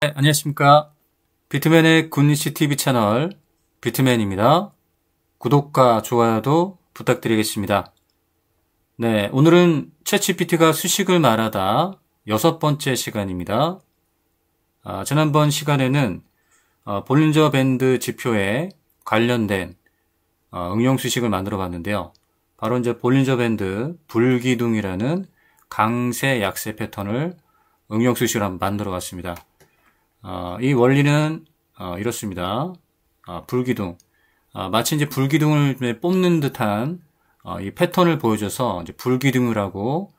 네, 안녕하십니까. 비트맨의 굿니치 TV 채널 비트맨입니다. 구독과 좋아요도 부탁드리겠습니다. 네, 오늘은 챗GPT가 수식을 말하다 6번째 시간입니다. 지난번 시간에는 볼린저 밴드 지표에 관련된 응용 수식을 만들어 봤는데요. 바로 이제 볼린저 밴드 불기둥이라는 강세 약세 패턴을 응용 수식을 한번 만들어 봤습니다. 이 원리는 이렇습니다. 불기둥, 마치 이제 불기둥을 뽑는 듯한 이 패턴을 보여줘서 이제 불기둥이라고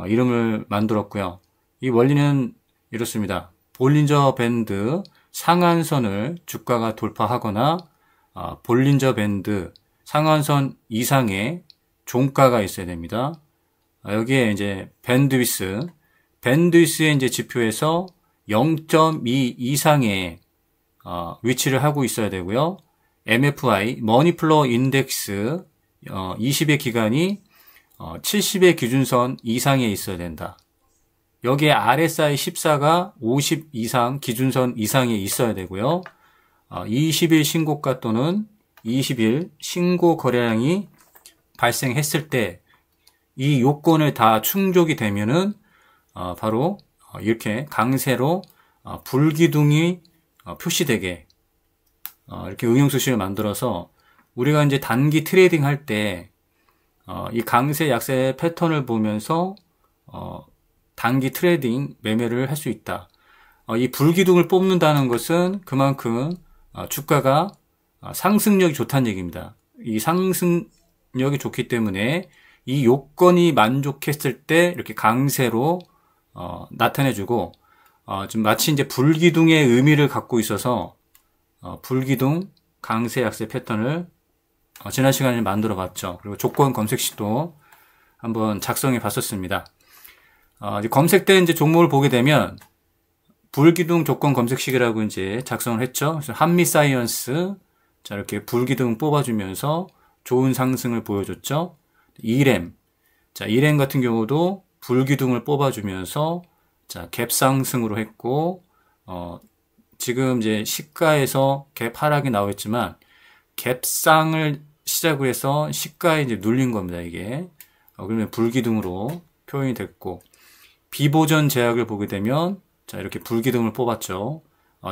이름을 만들었고요. 이 원리는 이렇습니다. 볼린저 밴드 상한선을 주가가 돌파하거나 볼린저 밴드 상한선 이상의 종가가 있어야 됩니다. 여기에 이제 밴드위스의 이제 지표에서 0.2 이상의 위치를 하고 있어야 되고요. MFI, 머니플로어 인덱스 20의 기간이 70의 기준선 이상에 있어야 된다. 여기에 RSI 14가 50 이상 기준선 이상에 있어야 되고요. 20일 신고가 또는 20일 신고 거래량이 발생했을 때 이 요건을 다 충족이 되면은 바로 이렇게 강세로 불기둥이 표시되게 이렇게 응용수식을 만들어서 우리가 이제 단기 트레이딩 할 때 이 강세 약세 패턴을 보면서 단기 트레이딩 매매를 할 수 있다. 이 불기둥을 뽑는다는 것은 그만큼 주가가 상승력이 좋다는 얘기입니다. 이 상승력이 좋기 때문에 이 요건이 만족했을 때 이렇게 강세로 나타내주고 좀 마치 이제 불기둥의 의미를 갖고 있어서 불기둥 강세 약세 패턴을 지난 시간에 만들어 봤죠. 그리고 조건 검색식도 한번 작성해 봤었습니다. 이제 검색된 이제 종목을 보게 되면 불기둥 조건 검색식이라고 이제 작성을 했죠. 그래서 한미사이언스 자 이렇게 불기둥 뽑아주면서 좋은 상승을 보여줬죠. 이램 자 이램 같은 경우도 불기둥을 뽑아주면서 자 갭 상승으로 했고 지금 이제 시가에서 갭 하락이 나오겠지만 갭상을 시작으로 해서 시가에 이제 눌린 겁니다. 이게 그러면 불기둥으로 표현이 됐고 비보전 제약을 보게 되면 자 이렇게 불기둥을 뽑았죠.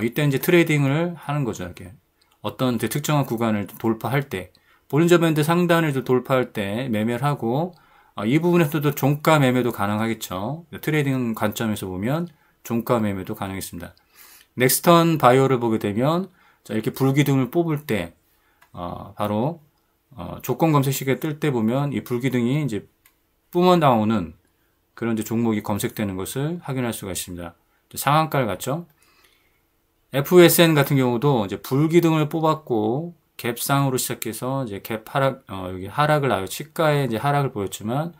이때 이제 트레이딩을 하는 거죠. 이렇게 어떤 특정한 구간을 돌파할 때 볼린저 밴드 상단을 돌파할 때 매매를 하고 이 부분에서도 종가 매매도 가능하겠죠. 트레이딩 관점에서 보면 종가 매매도 가능했습니다. 넥스턴 바이오를 보게 되면 자 이렇게 불기둥을 뽑을 때 바로 조건 검색식에 뜰 때 보면 이 불기둥이 이제 뿜어 나오는 그런 이제 종목이 검색되는 것을 확인할 수가 있습니다. 상한가를 갔죠. FSN 같은 경우도 이제 불기둥을 뽑았고 갭상으로 시작해서 이제 갭 하락 여기 하락을 나요. 시가에 이제 하락을 보였지만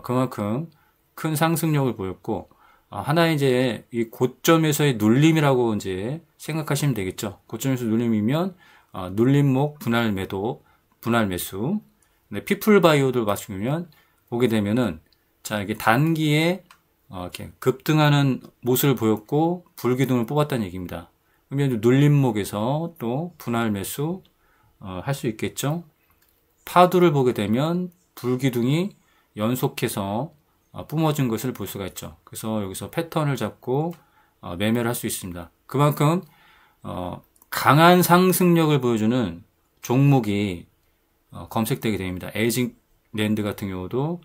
그만큼 큰 상승력을 보였고 하나의 이제 이 고점에서의 눌림이라고 이제 생각하시면 되겠죠. 고점에서 눌림이면 눌림목 분할 매도 분할 매수. 근데 피플바이오도 마찬가지면 보게 되면은 자 이게 단기에 이렇게 급등하는 모습을 보였고 불기둥을 뽑았다는 얘기입니다. 그러면 눌림목에서 또 분할 매수 할 수 있겠죠. 파두를 보게 되면 불기둥이 연속해서 뿜어진 것을 볼 수가 있죠. 그래서 여기서 패턴을 잡고 매매를 할 수 있습니다. 그만큼 강한 상승력을 보여주는 종목이 검색되게 됩니다. 에이징랜드 같은 경우도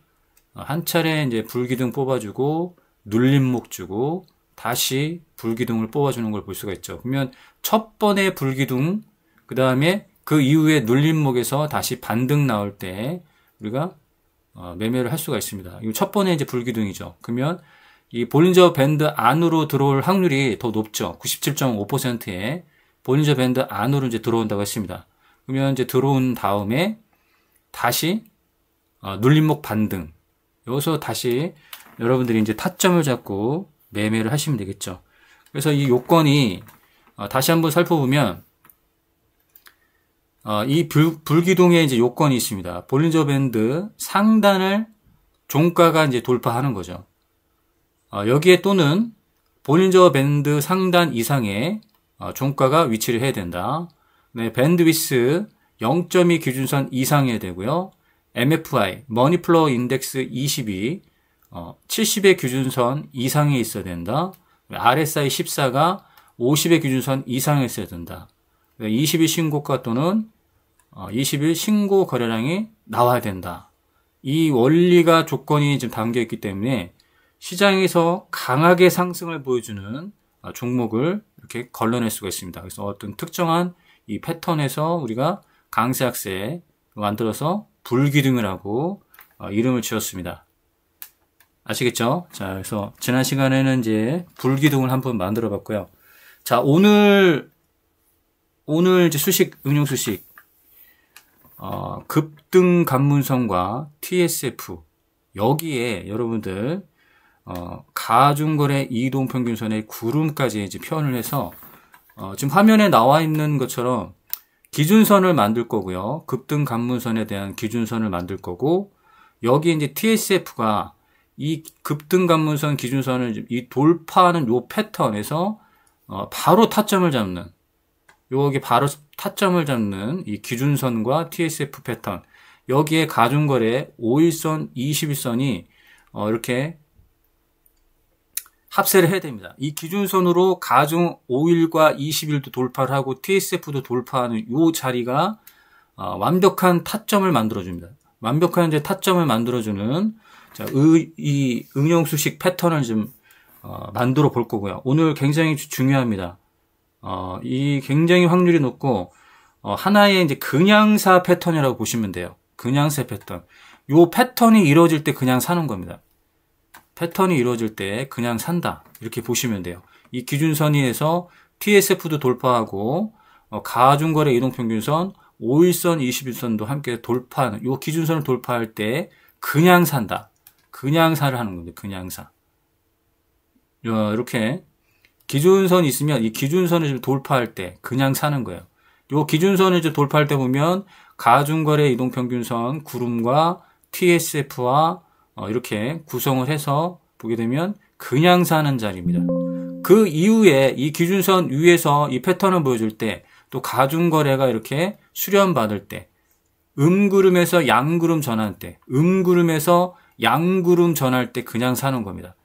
한 차례 이제 불기둥 뽑아주고 눌림목 주고 다시 불기둥을 뽑아주는 걸 볼 수가 있죠. 그러면 첫 번의 불기둥 그 다음에 그 이후에 눌림목에서 다시 반등 나올 때 우리가 매매를 할 수가 있습니다. 이거 첫 번에 이제 불기둥이죠. 그러면 이 볼린저 밴드 안으로 들어올 확률이 더 높죠. 97.5%에 볼린저 밴드 안으로 이제 들어온다고 했습니다. 그러면 이제 들어온 다음에 다시 눌림목 반등. 여기서 다시 여러분들이 이제 타점을 잡고 매매를 하시면 되겠죠. 그래서 이 요건이 다시 한번 살펴보면 이 불기둥에 이제 요건이 있습니다. 볼린저 밴드 상단을 종가가 이제 돌파하는 거죠. 여기에 또는 볼린저 밴드 상단 이상의 종가가 위치를 해야 된다. 네, 밴드위스 0.2 기준선 이상해야 되고요. MFI, 머니플로어 인덱스 20이 70의 기준선 이상에 있어야 된다. RSI 14가 50의 기준선 이상에 있어야 된다. 20일 신고가 또는 20일 신고 거래량이 나와야 된다. 이 원리가 조건이 지금 담겨 있기 때문에 시장에서 강하게 상승을 보여주는 종목을 이렇게 걸러낼 수가 있습니다. 그래서 어떤 특정한 이 패턴에서 우리가 강세 약세 만들어서 불기둥을 하고 이름을 지었습니다. 아시겠죠? 자, 그래서 지난 시간에는 이제 불기둥을 한번 만들어 봤고요. 자, 오늘 이제 수식, 응용 수식, 급등 감문선과 TSF, 여기에 여러분들, 가중거래 이동평균선의 구름까지 이제 표현을 해서, 지금 화면에 나와 있는 것처럼 기준선을 만들 거고요. 급등 감문선에 대한 기준선을 만들 거고, 여기 이제 TSF가 이 급등 감문선 기준선을 이 돌파하는 요 패턴에서 바로 타점을 잡는, 여기 바로 타점을 잡는 이 기준선과 TSF 패턴, 여기에 가중거래 5일선, 21선이 이렇게 합세를 해야 됩니다. 이 기준선으로 가중 5일과 20일도 돌파를 하고 TSF도 돌파하는 이 자리가 완벽한 타점을 만들어줍니다. 완벽한 이제 타점을 만들어주는 이 응용수식 패턴을 좀 만들어 볼 거고요. 오늘 굉장히 중요합니다. 이 굉장히 확률이 높고 하나의 이제 그냥사 패턴이라고 보시면 돼요. 그냥사 패턴. 요 패턴이 이루어질 때 그냥 사는 겁니다. 패턴이 이루어질 때 그냥 산다. 이렇게 보시면 돼요. 이 기준선에서 TSF도 돌파하고 가중거래 이동평균선, 5일선, 21선도 함께 돌파하는 이 기준선을 돌파할 때 그냥 산다. 그냥사를 하는 겁니다. 그냥사. 이렇게 기준선이 있으면 이 기준선을 좀 돌파할 때 그냥 사는 거예요. 이 기준선을 이제 돌파할 때 보면 가중거래 이동평균선 구름과 TSF와 이렇게 구성을 해서 보게 되면 그냥 사는 자리입니다. 그 이후에 이 기준선 위에서 이 패턴을 보여줄 때 또 가중거래가 이렇게 수렴받을 때 음구름에서 양구름 전환 때 음구름에서 양구름 전할 때 그냥 사는 겁니다.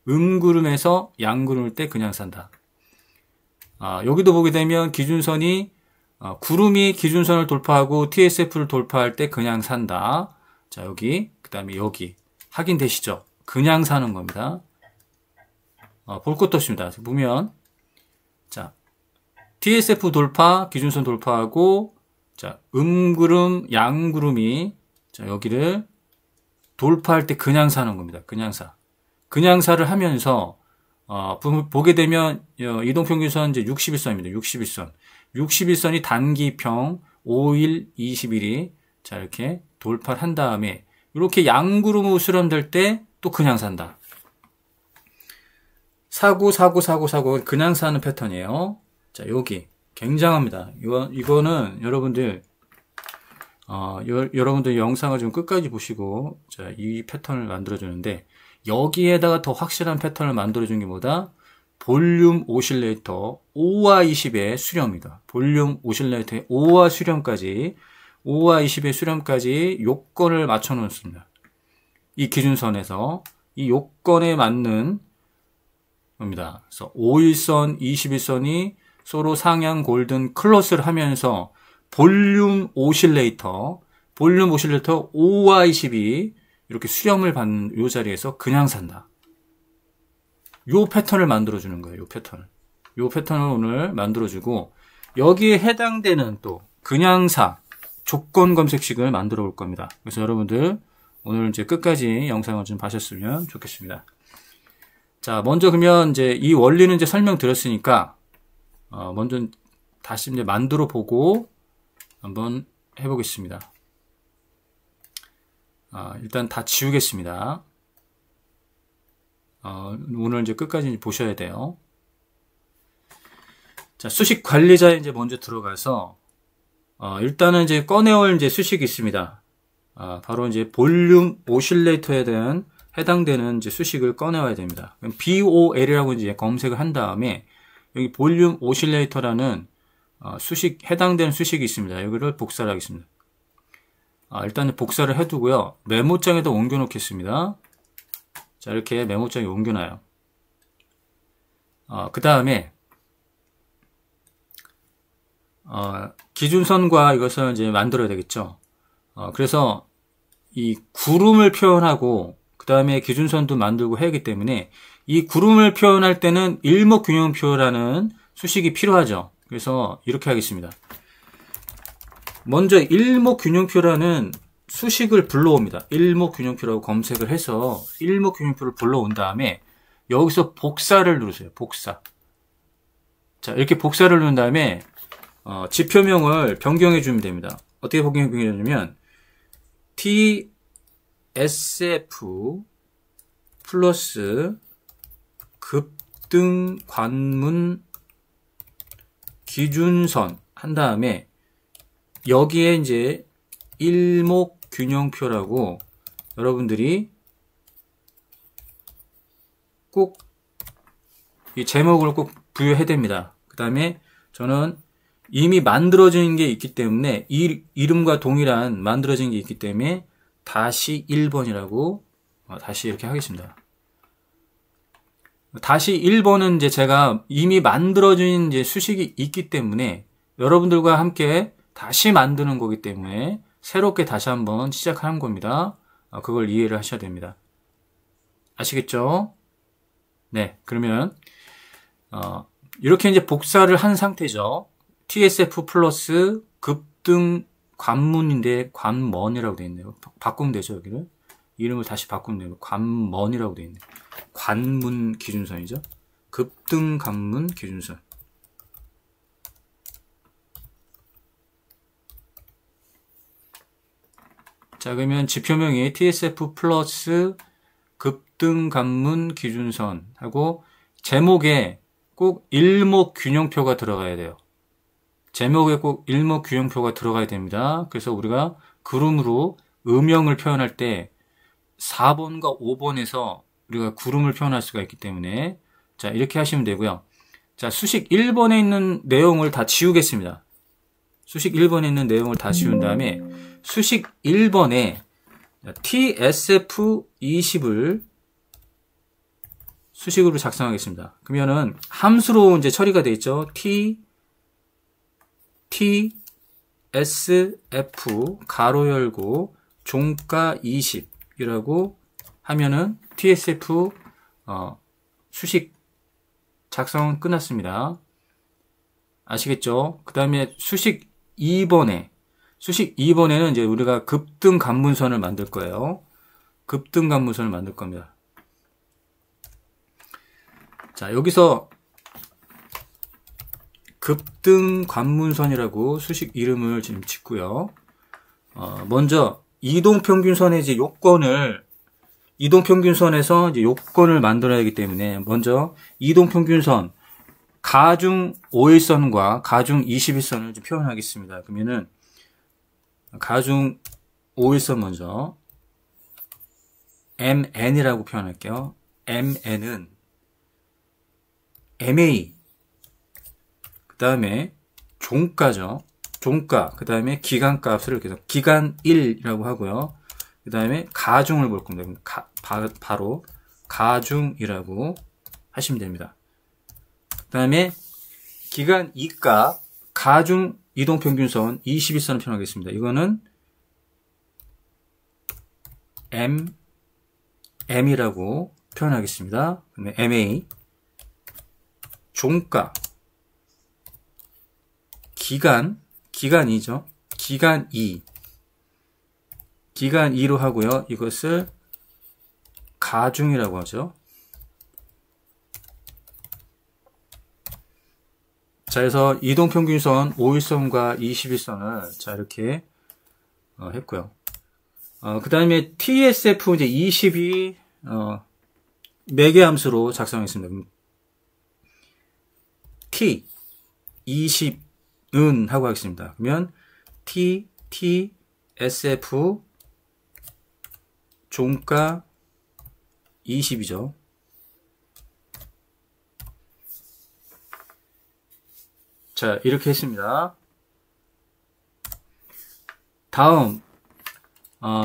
음구름에서 양구름일 때 그냥 산다. 여기도 보게 되면 기준선이 구름이 기준선을 돌파하고 TSF를 돌파할 때 그냥 산다. 자, 여기 그 다음에 여기 확인되시죠? 그냥 사는 겁니다. 볼 것도 없습니다. 보면 자, TSF 돌파, 기준선 돌파하고 자, 음구름, 양구름이 자, 여기를 돌파할 때 그냥 사는 겁니다. 그냥사. 그냥사를 하면서 보게 되면 이동평균선 이제 61선입니다. 61선. 61선이 단기평 5일, 20일이 자, 이렇게 돌파를 한 다음에 이렇게 양구름으로 수렴될 때 또 그냥 산다. 사고 그냥 사는 패턴이에요. 자, 여기 굉장합니다. 이거는 여러분들 여러분들 영상을 좀 끝까지 보시고 자, 이 패턴을 만들어 주는데 여기에다가 더 확실한 패턴을 만들어 준 게 뭐다? 볼륨 오실레이터 5와 20의 수렴이다. 볼륨 오실레이터의 5와 수렴까지 5와 20의 수렴까지 요건을 맞춰 놓습니다. 이 기준선에서 이 요건에 맞는 겁니다. 그래서 5일선, 21선이 서로 상향 골든 클로스를 하면서 볼륨 오실레이터 5와 20이 이렇게 수렴을 받는 요 자리에서 그냥 산다. 요 패턴을 만들어주는 거예요. 요 패턴을 오늘 만들어주고 여기에 해당되는 또 그냥사 조건 검색식을 만들어 볼 겁니다. 그래서 여러분들 오늘 이제 끝까지 영상을 좀 봐셨으면 좋겠습니다. 자, 먼저 그러면 이제 이 원리는 이제 설명드렸으니까 먼저 다시 이제 만들어 보고 한번 해보겠습니다. 일단 다 지우겠습니다. 오늘 이제 끝까지 보셔야 돼요. 자, 수식 관리자에 이제 먼저 들어가서 일단은 이제 꺼내올 이제 수식이 있습니다. 바로 이제 볼륨 오실레이터에 대한 해당되는 이제 수식을 꺼내와야 됩니다. 그럼 BOL이라고 이제 검색을 한 다음에 여기 볼륨 오실레이터라는 수식, 해당되는 수식이 있습니다. 여기를 복사를 하겠습니다. 일단 복사를 해두고요. 메모장에다 옮겨 놓겠습니다. 자, 이렇게 메모장에 옮겨놔요. 그 다음에 기준선과 이것을 이제 만들어야 되겠죠. 그래서 이 구름을 표현하고 그 다음에 기준선도 만들고 해야 하기 때문에 이 구름을 표현할 때는 일목균형표라는 수식이 필요하죠. 그래서 이렇게 하겠습니다. 먼저 일목균형표라는 수식을 불러옵니다. 일목균형표라고 검색을 해서 일목균형표를 불러온 다음에 여기서 복사를 누르세요. 복사. 자, 이렇게 복사를 누른 다음에 지표명을 변경해 주면 됩니다. 어떻게 변경해 주냐면 TSF 플러스 급등 관문 기준선 한 다음에 여기에 이제 일목균형표라고 여러분들이 꼭 이 제목을 꼭 부여해야 됩니다. 그 다음에 저는 이미 만들어진 게 있기 때문에 이 이름과 동일한 만들어진 게 있기 때문에 다시 1번이라고 다시 이렇게 하겠습니다. 다시 1번은 이제 제가 이미 만들어진 이제 수식이 있기 때문에 여러분들과 함께 다시 만드는 거기 때문에 새롭게 다시 한번 시작하는 겁니다. 그걸 이해를 하셔야 됩니다. 아시겠죠? 네, 그러면 이렇게 이제 복사를 한 상태죠. TSF 플러스 급등 관문인데 관먼이라고 되어 있네요. 바꾸면 되죠, 여기를. 이름을 다시 바꾸면 돼요. 관먼이라고 되어 있네요. 관문 기준선이죠. 급등 관문 기준선. 자, 그러면 지표명이 TSF 플러스 급등 관문 기준선 하고 제목에 꼭 일목균형표가 들어가야 돼요. 제목에 꼭 일목균형표가 들어가야 됩니다. 그래서 우리가 구름으로 음영을 표현할 때 4번과 5번에서 우리가 구름을 표현할 수가 있기 때문에 자, 이렇게 하시면 되고요. 자, 수식 1번에 있는 내용을 다 지우겠습니다. 수식 1번에 있는 내용을 다 지운 다음에 수식 1번에 TSF20을 수식으로 작성하겠습니다. 그러면은 함수로 이제 처리가 되어 있죠. TSF 가로 열고 종가 20이라고 하면은 TSF 수식 작성은 끝났습니다. 아시겠죠? 그 다음에 수식 2번에는 이제 우리가 급등 관문선을 만들 거예요. 급등 관문선을 만들 겁니다. 자, 여기서 급등 관문선이라고 수식 이름을 지금 짓고요. 먼저 이동평균선의 이제 이동평균선에서 이제 요건을 만들어야 하기 때문에 먼저 이동평균선 가중 5일선과 가중 21선을 표현하겠습니다. 그러면은 가중 5일선 먼저 MN이라고 표현할게요. MN은 MA 그 다음에 종가죠. 종가 그 다음에 기간값을 이렇게 해서 기간 1이라고 하고요. 그 다음에 가중을 볼 겁니다. 바로 가중이라고 하시면 됩니다. 그 다음에 기간 2값 가중 이동평균선 21선을 표현하겠습니다. 이거는 M이라고 표현하겠습니다. 그다음에 MA 종가 기간이죠. 기간 2로 하고요. 이것을 가중이라고 하죠. 자, 그래서 이동평균선 5일선과 21선을 자, 이렇게 했고요. 그 다음에 TSF 이제 20이 매개함수로 작성했습니다. T 20은 하고 하겠습니다. 그러면 TSF 종가 20이죠. 자, 이렇게 했습니다. 다음,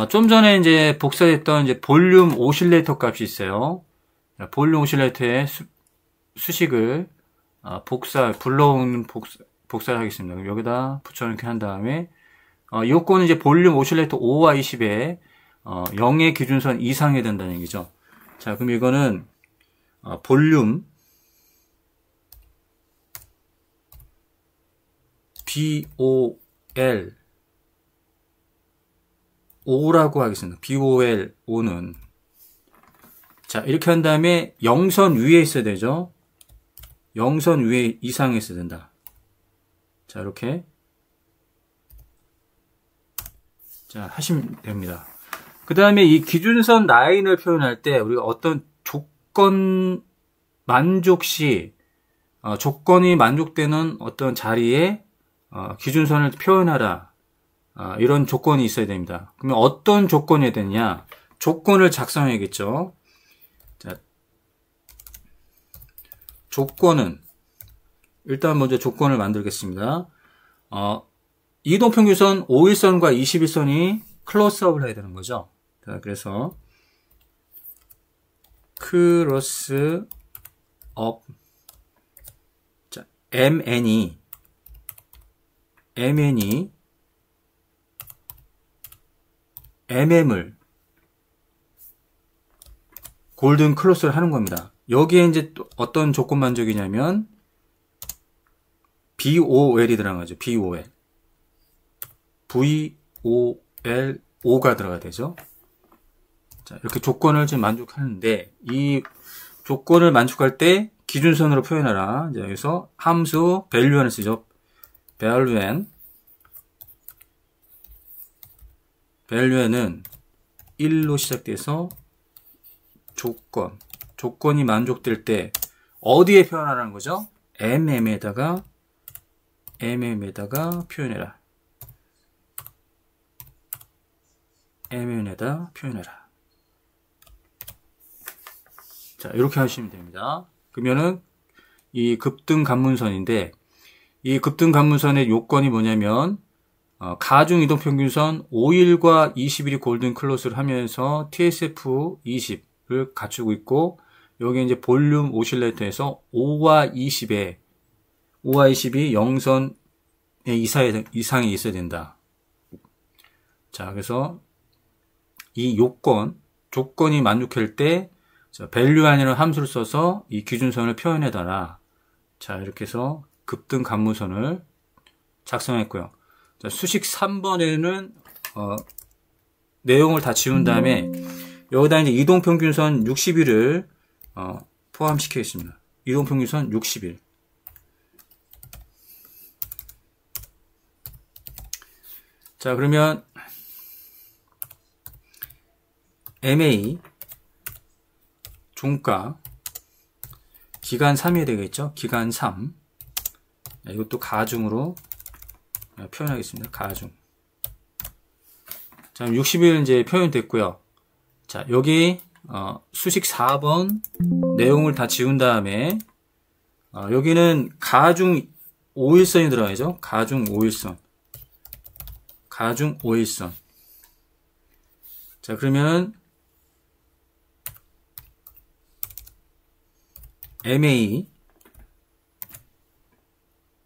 좀 전에 이제 복사됐던 이제 볼륨 오실레이터 값이 있어요. 볼륨 오실레이터의 수식을 불러온 복사를 하겠습니다. 여기다 붙여넣기 한 다음에, 요거는 이제 볼륨 오실레이터 5와 20에 0의 기준선 이상이 된다는 얘기죠. 자, 그럼 이거는 볼륨 BOL 5라고 하겠습니다. BOL 5는 자, 이렇게 한 다음에 0선 위에 있어야 되죠. 0선 위에 이상에 있어야 된다. 자, 이렇게 자, 하시면 됩니다. 그 다음에 이 기준선 라인을 표현할 때 우리가 어떤 조건 만족 시 조건이 만족되는 어떤 자리에 기준선을 표현하라. 이런 조건이 있어야 됩니다. 그러면 어떤 조건이 되느냐? 조건을 작성해야겠죠. 자, 조건은 일단 먼저 조건을 만들겠습니다. 이동평균선 5일선과 21선이 클로스업을 해야 되는 거죠. 자, 그래서 크로스업 자, MN이 MM을 골든 클로스를 하는 겁니다. 여기에 이제 또 어떤 조건 만족이냐면 BOL이 들어가죠. BOL. VOL 5가 들어가야 되죠. 자, 이렇게 조건을 지금 만족하는데 이 조건을 만족할 때 기준선으로 표현하라. 이제 여기서 함수 valuen을 쓰죠. value는 1로 시작돼서 조건이 만족될 때 어디에 표현하라는 거죠? MM에다가 표현해라. MM에다 표현해라. 자, 이렇게 하시면 됩니다. 그러면은 이 급등 관문선인데 이 급등 관문선의 요건이 뭐냐면 가중 이동평균선 5일과 20일이 골든 클로스를 하면서 TSF 20을 갖추고 있고 여기 이제 볼륨 오실레이터에서 5와 20이 0선 이상에 있어야 된다. 자, 그래서 이 조건이 만족할 때 value이라는 함수를 써서 이 기준선을 표현해달라. 자, 이렇게 해서 급등 관문선을 작성했고요. 자, 수식 3번에는 내용을 다 지운 다음에 여기다 이제 이동평균선 60일을 포함시키겠습니다. 이동평균선 60일. 자, 그러면 MA 종가 기간 3이 되겠죠. 기간 3. 이것도 가중으로 표현하겠습니다. 가중. 자, 60일 이제 표현됐고요. 자, 여기 수식 4번 내용을 다 지운 다음에 여기는 가중 5일선이 들어가야죠. 가중 5일선. 자, 그러면 MA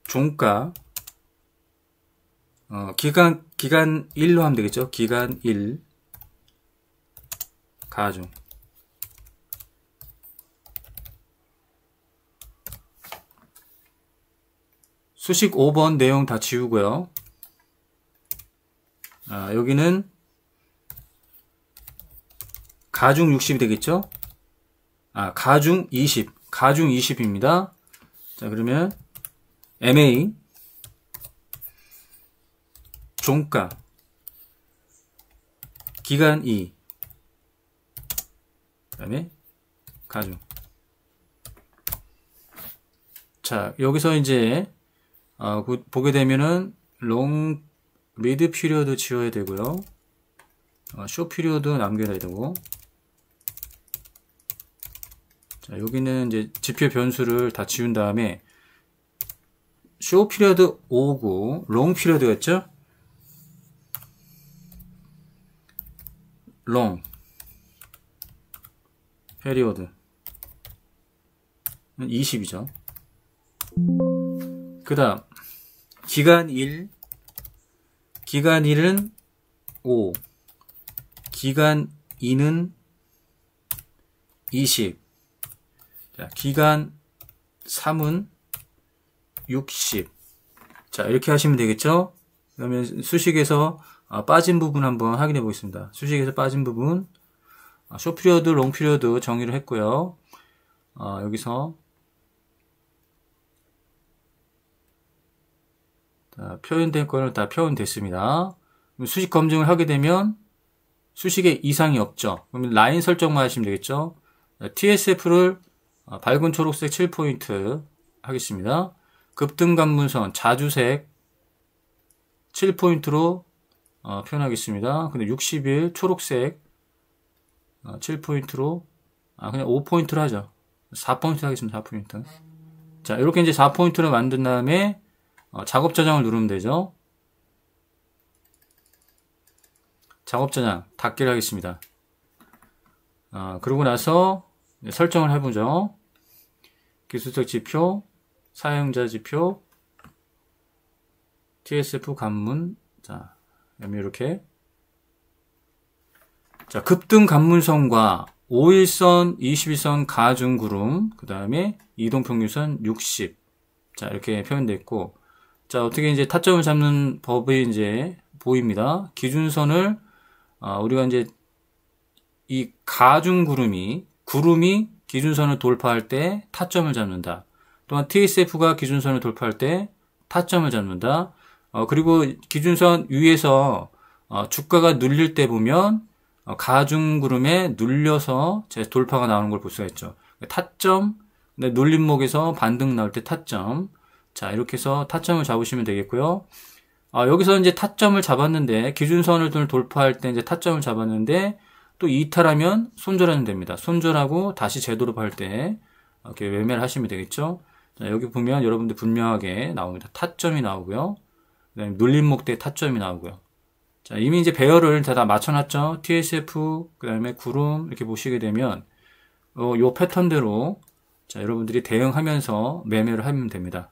종가 기간 1로 하면 되겠죠. 기간 1 가중. 수식 5번 내용 다 지우고요. 여기는 가중 60이 되겠죠. 가중 20입니다. 자, 그러면 MA 종가 기간 2 그 다음에 가중. 자, 여기서 이제 보게 되면은 미드 피리어드 지워야 되고요. 쇼 피리어드 남겨야 되고 자, 여기는 이제 지표 변수를 다 지운 다음에 쇼 피리어드 5고 롱 피리어드였죠? 롱 페리오드 20이죠. 그 다음 기간 1 기간 1은 5 기간 2는 20 자, 기간 3은 60 자, 이렇게 하시면 되겠죠? 그러면 수식에서 빠진 부분 한번 확인해 보겠습니다. 수식에서 빠진 부분 쇼 피리어드, 롱 피리어드 정의를 했고요. 여기서 자, 표현된 거는 다 표현됐습니다. 수식 검증을 하게 되면 수식에 이상이 없죠. 그러면 라인 설정만 하시면 되겠죠. TSF를 밝은 초록색 7포인트 하겠습니다. 급등간문선 자주색 7포인트로 표현하겠습니다. 근데 60일 초록색 7포인트로 그냥 5포인트로 하죠. 4포인트 하겠습니다. 4포인트. 자, 이렇게 이제 4포인트를 만든 다음에 작업 저장을 누르면 되죠. 작업 저장 닫기를 하겠습니다. 그러고 나서 설정을 해보죠. 기술적 지표, 사용자 지표, TSF 관문. 자, 이렇게. 자, 급등 관문선과 5일선, 21선 가중구름, 그 다음에 이동평균선 60. 자, 이렇게 표현됐고. 자, 어떻게 이제 타점을 잡는 법이 이제 보입니다. 기준선을, 우리가 이제 이 가중구름이, 구름이 기준선을 돌파할 때 타점을 잡는다. 또한 TSF가 기준선을 돌파할 때 타점을 잡는다. 그리고 기준선 위에서 주가가 눌릴 때 보면 가중구름에 눌려서 제 돌파가 나오는 걸 볼 수가 있죠. 타점, 눌림목에서 반등 나올 때 타점. 자, 이렇게 해서 타점을 잡으시면 되겠고요. 여기서 이제 타점을 잡았는데, 기준선을 돌파할 때 이제 타점을 잡았는데, 또 이탈하면 손절하면 됩니다. 손절하고 다시 재돌파할 때, 이렇게 매매를 하시면 되겠죠. 자, 여기 보면 여러분들 분명하게 나옵니다. 타점이 나오고요. 그 다음에 눌림목 때 타점이 나오고요. 자, 이미 이제 배열을 다 맞춰놨죠. TSF, 그 다음에 구름, 이렇게 보시게 되면, 요 패턴대로, 자, 여러분들이 대응하면서 매매를 하면 됩니다.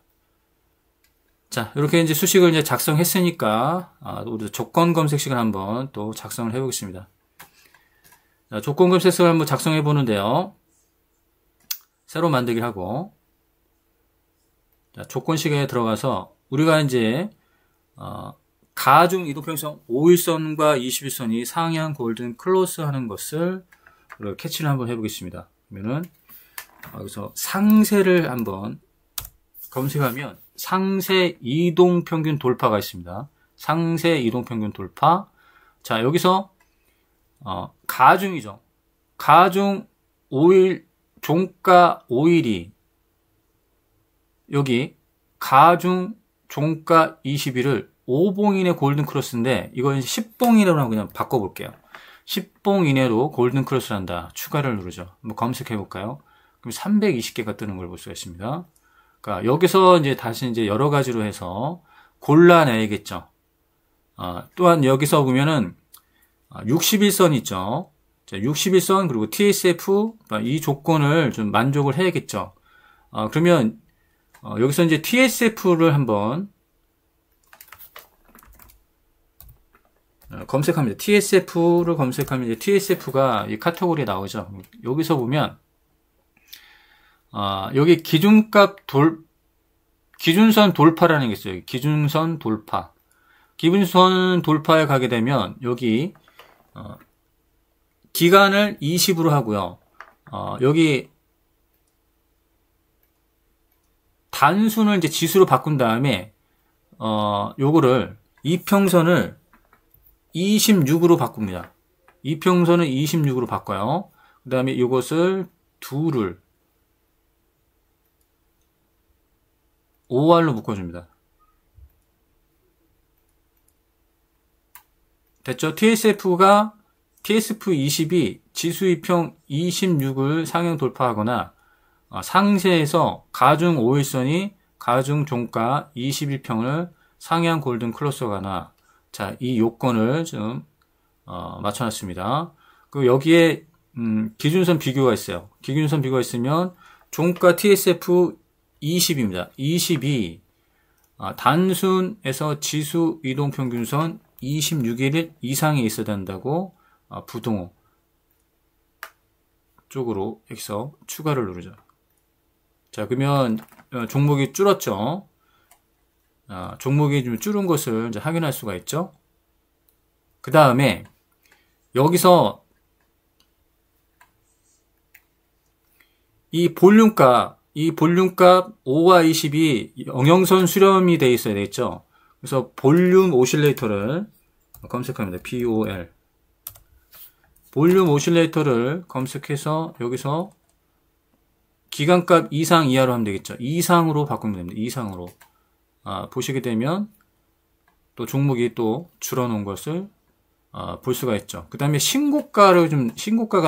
자, 이렇게 이제 수식을 이제 작성했으니까, 우리 조건 검색식을 한번 또 작성을 해보겠습니다. 자, 조건 검색식을 한번 작성해 보는데요. 새로 만들기를 하고, 자, 조건식에 들어가서, 우리가 이제, 가중 이동평균선 5일선과 21선이 상향 골든 클로스 하는 것을 우리가 캐치를 한번 해보겠습니다. 그러면은, 여기서 상세를 한번 검색하면, 상세 이동평균 돌파가 있습니다. 상세 이동평균 돌파. 자, 여기서 가중이죠. 가중 5일, 종가 5일이 여기 가중 종가 20일을 5봉 골든 크로스인데 이건 10봉 이내로 그냥 바꿔볼게요. 10봉 이내로 골든 크로스를 한다. 추가를 누르죠. 한번 검색해 볼까요? 그럼 320개가 뜨는 걸 볼 수가 있습니다. 그러니까 여기서 이제 다시 이제 여러 가지로 해서 골라내야겠죠. 또한 여기서 보면은 61선 있죠. 자, 61선 그리고 TSF 이 조건을 좀 만족을 해야겠죠. 그러면 여기서 이제 TSF를 한번 검색합니다. TSF를 검색하면 이제 TSF가 이 카테고리에 나오죠. 여기서 보면 여기 기준선 돌파라는 게 있어요. 기준선 돌파. 기준선 돌파에 가게 되면 여기 기간을 20으로 하고요. 여기 단순을 이제 지수로 바꾼 다음에 요거를 이평선을 26으로 바꿉니다. 이평선을 26으로 바꿔요. 그 다음에 이것을 2를 5R로 묶어줍니다. 됐죠? TSF20이 지수 2평 26을 상향 돌파하거나 상세에서 가중 5일선이 가중 종가 21평을 상향 골든 클로저가나, 자, 이 요건을 좀 맞춰놨습니다. 그 여기에 기준선 비교가 있어요. 기준선 비교가 있으면 종가 TSF 20입니다. 20이 단순에서 지수 이동평균선 26일 이상에 있어야 된다고 부동호 쪽으로 해서 추가를 누르죠. 자, 그러면 종목이 줄었죠. 종목이 좀 줄은 것을 이제 확인할 수가 있죠. 그 다음에 여기서 이 볼륨값 5와 20이 영형선 수렴이 되어 있어야 되겠죠. 그래서 볼륨 오실레이터를 검색합니다. BOL. 볼륨 오실레이터를 검색해서 여기서 기간값 이상 이하로 하면 되겠죠. 이상으로 바꾸면 됩니다. 이상으로. 보시게 되면 또 종목이 또 줄어놓은 것을 볼 수가 있죠. 그 다음에 신고가가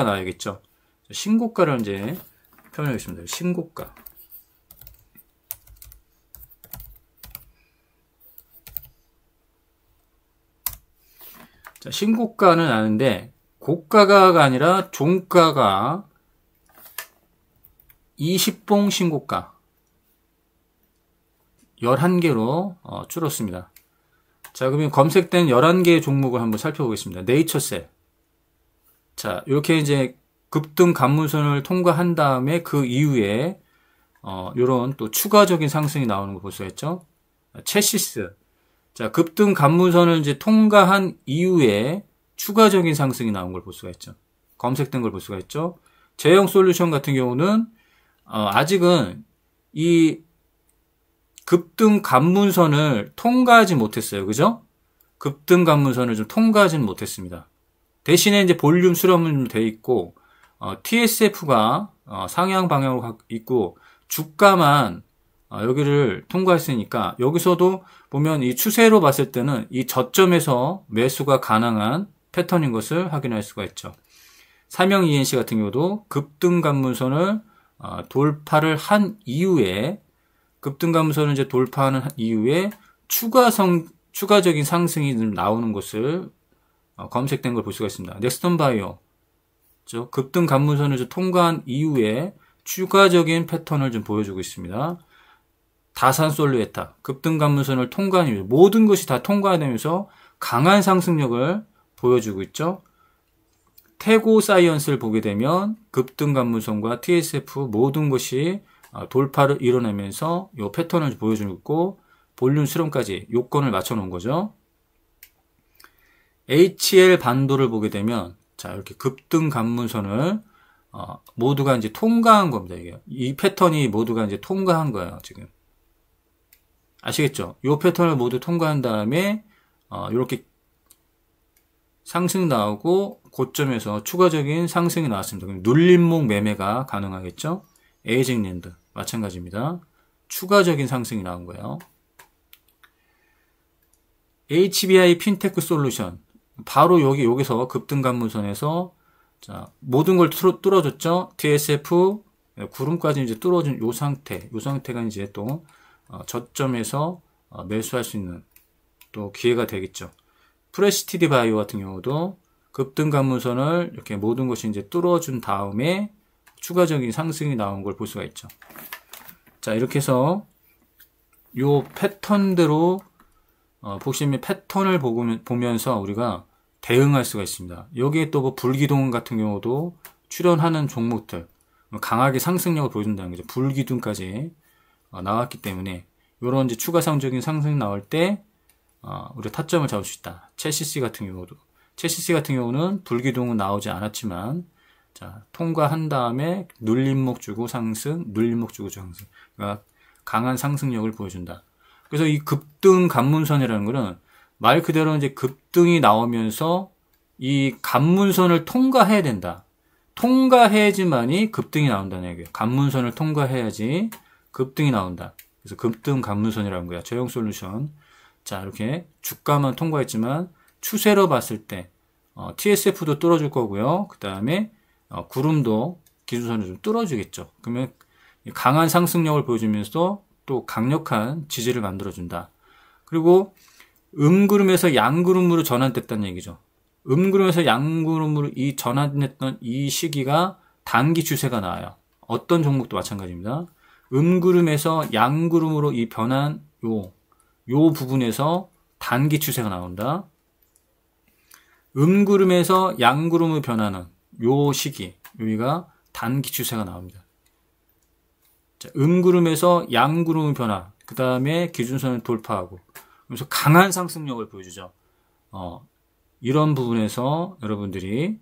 나와야겠죠. 신고가를 이제 표현하겠습니다. 신고가. 자, 신고가는 아는데 고가가 아니라 종가가 20봉 신고가 11개로 줄었습니다. 자, 그러면 검색된 11개의 종목을 한번 살펴보겠습니다. 네이처셀. 자, 이렇게 이제 급등 감문선을 통과한 다음에 그 이후에 요런 또 추가적인 상승이 나오는 거 볼 수가 있죠. 체시스. 자, 급등 감문선을 이제 통과한 이후에 추가적인 상승이 나온 걸 볼 수가 있죠. 검색된 걸 볼 수가 있죠. 제형 솔루션 같은 경우는 아직은 이 급등 감문선을 통과하지 못했어요. 그죠? 급등 감문선을 좀 통과하지는 못했습니다. 대신에 이제 볼륨 수렴은 돼 있고 TSF가 상향 방향으로 있고 주가만 여기를 통과했으니까 여기서도 보면 이 추세로 봤을 때는 이 저점에서 매수가 가능한 패턴인 것을 확인할 수가 있죠. 삼형 ENC 같은 경우도 급등 감문선을 돌파를 한 이후에 급등 감문선을 이제 돌파하는 이후에 추가적인 상승이 나오는 것을 검색된 걸 볼 수가 있습니다. 넥스턴 바이오 급등 감문선을 좀 통과한 이후에 추가적인 패턴을 좀 보여주고 있습니다. 다산 솔루에타 급등 감문선을 통과한 이후에 모든 것이 다 통과되면서 강한 상승력을 보여주고 있죠. 태고 사이언스를 보게 되면 급등 감문선과 TSF 모든 것이 돌파를 이뤄내면서 이 패턴을 보여주고 있고 볼륨 수렴까지 요건을 맞춰 놓은 거죠. HL 반도를 보게 되면 자, 이렇게 급등 감문선을 모두가 이제 통과한 겁니다. 이게. 이 패턴이 모두가 이제 통과한 거예요, 지금. 아시겠죠? 이 패턴을 모두 통과한 다음에 이렇게 상승 나오고 고점에서 추가적인 상승이 나왔습니다. 그럼 눌림목 매매가 가능하겠죠? 에이징랜드 마찬가지입니다. 추가적인 상승이 나온 거예요. HBI 핀테크 솔루션 바로 여기서 급등 감문선에서 자, 모든 걸 뚫어줬죠. TSF 구름까지 이제 뚫어준 요 상태가 이제 또 저점에서 매수할 수 있는 또 기회가 되겠죠. 프레시티디 바이오 같은 경우도 급등 감문선을 이렇게 모든 것이 이제 뚫어준 다음에 추가적인 상승이 나온 걸 볼 수가 있죠. 자, 이렇게 해서 요 패턴대로 보시면 패턴을 보면서 우리가 대응할 수가 있습니다. 여기에 또 뭐 불기둥 같은 경우도 출현하는 종목들 강하게 상승력을 보여준다는 거죠. 불기둥까지 나왔기 때문에 이런 이제 추가상적인 상승이 나올 때 우리가 타점을 잡을 수 있다. 체시스 같은 경우는 불기둥은 나오지 않았지만 자, 통과한 다음에 눌림목 주고 상승, 눌림목 주고 상승. 그러니까 강한 상승력을 보여준다. 그래서 이 급등 감문선이라는 거는 말 그대로 이제 급등이 나오면서 이 감문선을 통과해야 된다. 통과해야지만이 급등이 나온다는 얘기예요. 감문선을 통과해야지 급등이 나온다. 그래서 급등 감문선이라는 거야. 제형 솔루션. 자, 이렇게 주가만 통과했지만 추세로 봤을 때 TSF도 뚫어줄 거고요. 그 다음에 구름도 기준선을 좀 뚫어주겠죠. 그러면 강한 상승력을 보여주면서 또 강력한 지지를 만들어준다. 그리고 음구름에서 양구름으로 전환됐다는 얘기죠. 음구름에서 양구름으로 이 전환됐던 이 시기가 단기 추세가 나와요. 어떤 종목도 마찬가지입니다. 음구름에서 양구름으로 이 변한 요 부분에서 단기 추세가 나온다. 음구름에서 양구름으로 변하는 요 시기, 여기가 단기 추세가 나옵니다. 자, 음구름에서 양구름의 변화, 그 다음에 기준선을 돌파하고, 그래서 강한 상승력을 보여주죠. 이런 부분에서 여러분들이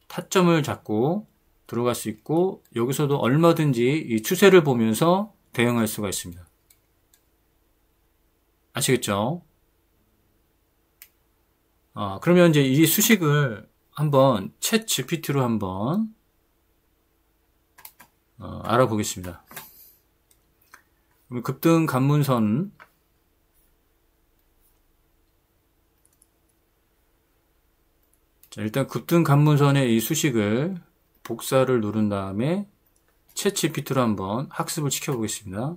타점을 잡고 들어갈 수 있고, 여기서도 얼마든지 이 추세를 보면서 대응할 수가 있습니다. 아시겠죠? 그러면 이제 이 수식을 한번 챗 GPT로 한번 알아보겠습니다. 급등 관문선, 자, 일단 급등 관문선의 이 수식을 복사를 누른 다음에 챗 GPT로 한번 학습을 시켜보겠습니다.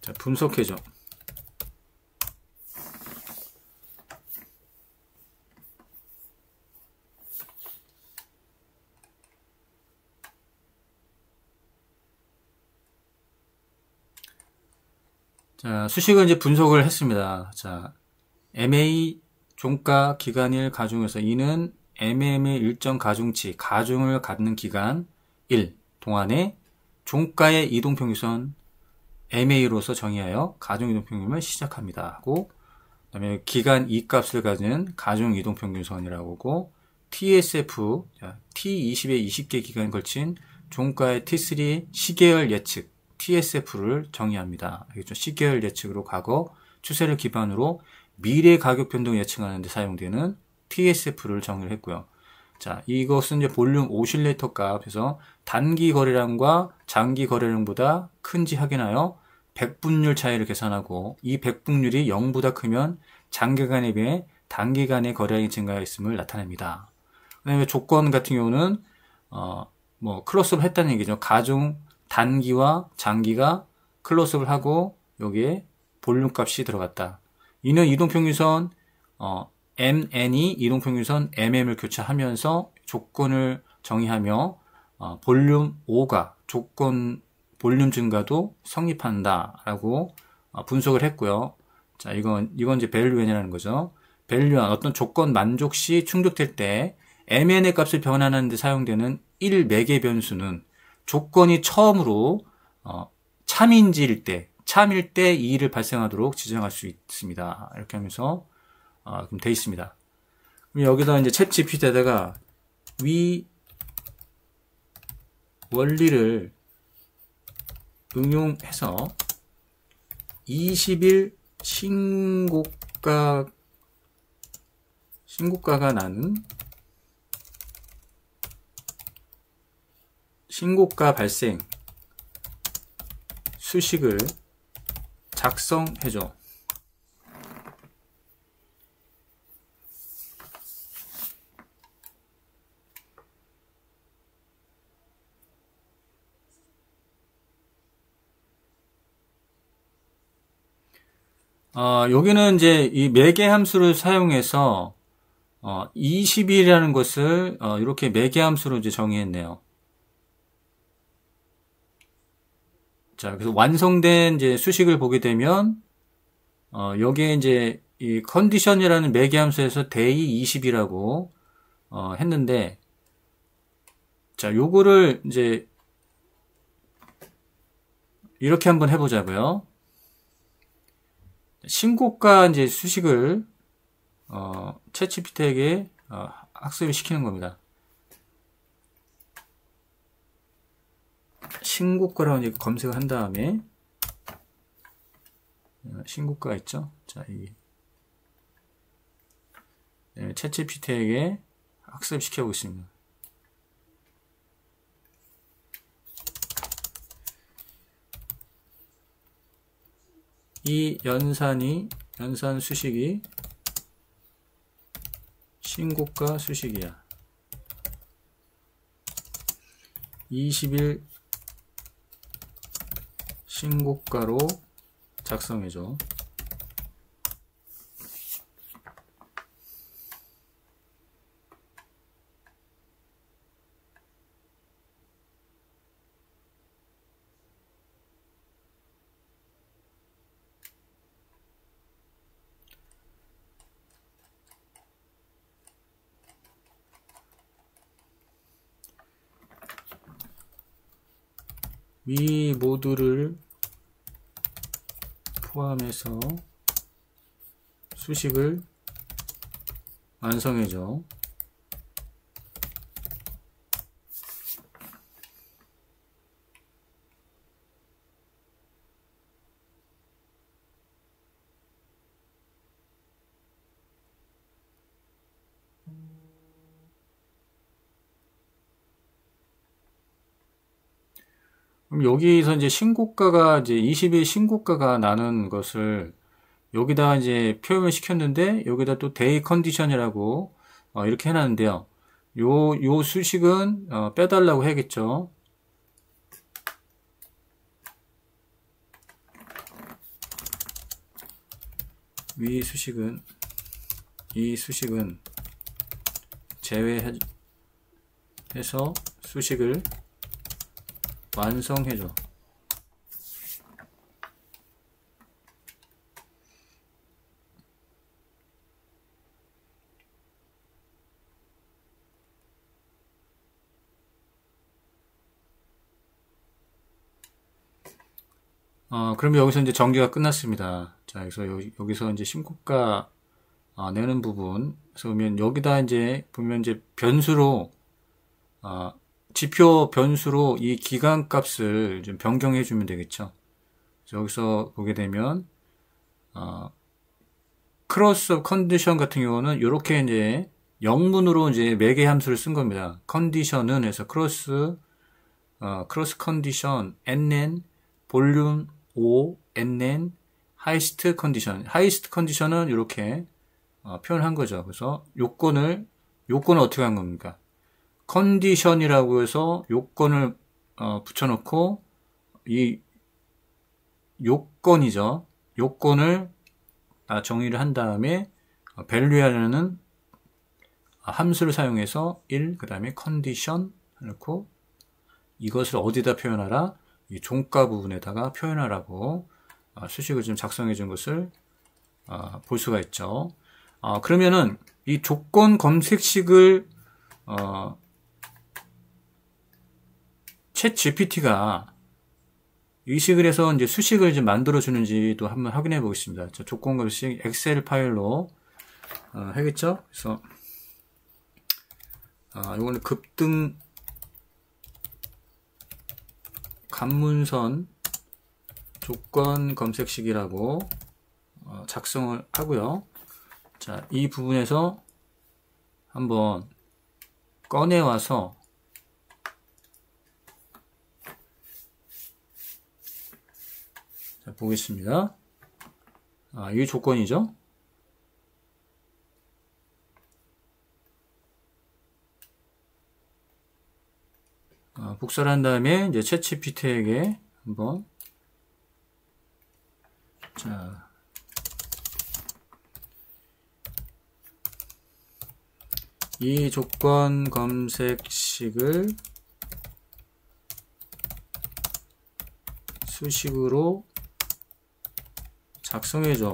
자, 분석해줘. 자, 수식은 이제 분석을 했습니다. 자, MA 종가 기간일 가중에서 이는 MM의 일정 가중치, 가중을 갖는 기간 1 동안에 종가의 이동평균선 MA로서 정의하여 가중이동평균을 시작합니다. 하고, 그 다음에 기간 2 값을 가진 가중이동평균선이라고 하고, TSF, T20의 20개 기간에 걸친 종가의 T3 시계열 예측, TSF를 정의합니다. 알겠죠? 시계열 예측으로 과거 추세를 기반으로 미래 가격 변동 예측하는 데 사용되는 TSF를 정의를 했고요. 자, 이것은 이제 볼륨 오실레이터 값에서 단기 거래량과 장기 거래량보다 큰지 확인하여 백분율 차이를 계산하고, 이 백분율이 0보다 크면 장기간에 비해 단기간의 거래량이 증가했음을 나타냅니다. 그 다음에 조건 같은 경우는 클로스업을 했다는 얘기죠. 가중 단기와 장기가 클로스업을 하고 여기에 볼륨 값이 들어갔다. 이는 이동평균선 MN이 이동평균선 MM을 교차하면서 조건을 정의하며 볼륨 5가 조건 볼륨 증가도 성립한다라고 분석을 했고요. 자, 이건 이제 밸류엔이라는 거죠. 밸류엔, 어떤 조건 만족 시 충족될 때 MN의 값을 변환하는 데 사용되는 1매개 변수는 조건이 처음으로 참일 때 이 일을 발생하도록 지정할 수 있습니다. 이렇게 하면서 그럼 돼 있습니다. 그럼 여기다 이제 챗 GPT에다가 위 원리를 응용해서 20일 신고가가 나는 신고가 발생 수식을 작성해줘. 여기는 이제 이 매개 함수를 사용해서 20일이라는 것을 이렇게 매개 함수로 이제 정의했네요. 자, 그래서 완성된 이제 수식을 보게 되면 여기에 이제 이 컨디션이라는 매개 함수에서 day 20이라고 했는데, 자, 요거를 이제 이렇게 한번 해보자고요. 신고가 이제 수식을 챗 GPT에게 학습을 시키는 겁니다. 신고가라고 이제 검색을 한 다음에 신고가가 있죠. 자, 챗 GPT에게 학습 시켜보겠습니다. 이 연산 수식이 신고가 수식이야. 20일 신고가로 작성해줘. 위 모두를 포함해서 수식을 완성해줘. 그럼 여기서 이제 신고가가 이제 20일 신고가가 나는 것을 여기다 이제 표현을 시켰는데 여기다 또 데이 컨디션이라고 이렇게 해놨는데요. 요 수식은 빼달라고 해야겠죠. 이 수식은 제외해서 수식을 완성해줘. 그러면 여기서 이제 전개가 끝났습니다. 자, 그래서 여기서 이제 신고가 내는 부분. 그래서 보면 여기다 이제 보면 이제 변수로 지표 변수로 이 기간값을 좀 변경해 주면 되겠죠. 여기서 보게 되면 크로스 컨디션 같은 경우는 이렇게 이제 영문으로 이제 매개 함수를 쓴 겁니다. 컨디션은 해서 크로스 컨디션 nn 볼륨 5 nn 하이스트 컨디션은 이렇게 표현한 거죠. 그래서 요건은 어떻게 한 겁니까? 컨디션이라고 해서 요건을 붙여놓고 이 요건이죠. 요건을 정의를 한 다음에 value하는 함수를 사용해서 1, 그 다음에 컨디션 해놓고 이것을 어디다 표현하라? 이 종가 부분에다가 표현하라고 수식을 좀 작성해 준 것을 볼 수가 있죠. 그러면은 이 조건 검색식을 챗 GPT가 의식을 해서 이제 수식을 이제 만들어 주는지도 한번 확인해 보겠습니다. 자, 조건 검색 엑셀 파일로 하겠죠? 그래서 이거는 급등 간문선 조건 검색식이라고 작성을 하고요. 자, 이 부분에서 한번 꺼내 와서 자, 보겠습니다. 이게 조건이죠. 복사를 한 다음에 이제 챗GPT에게 한번 자, 이 조건 검색식을 수식으로 작성해줘.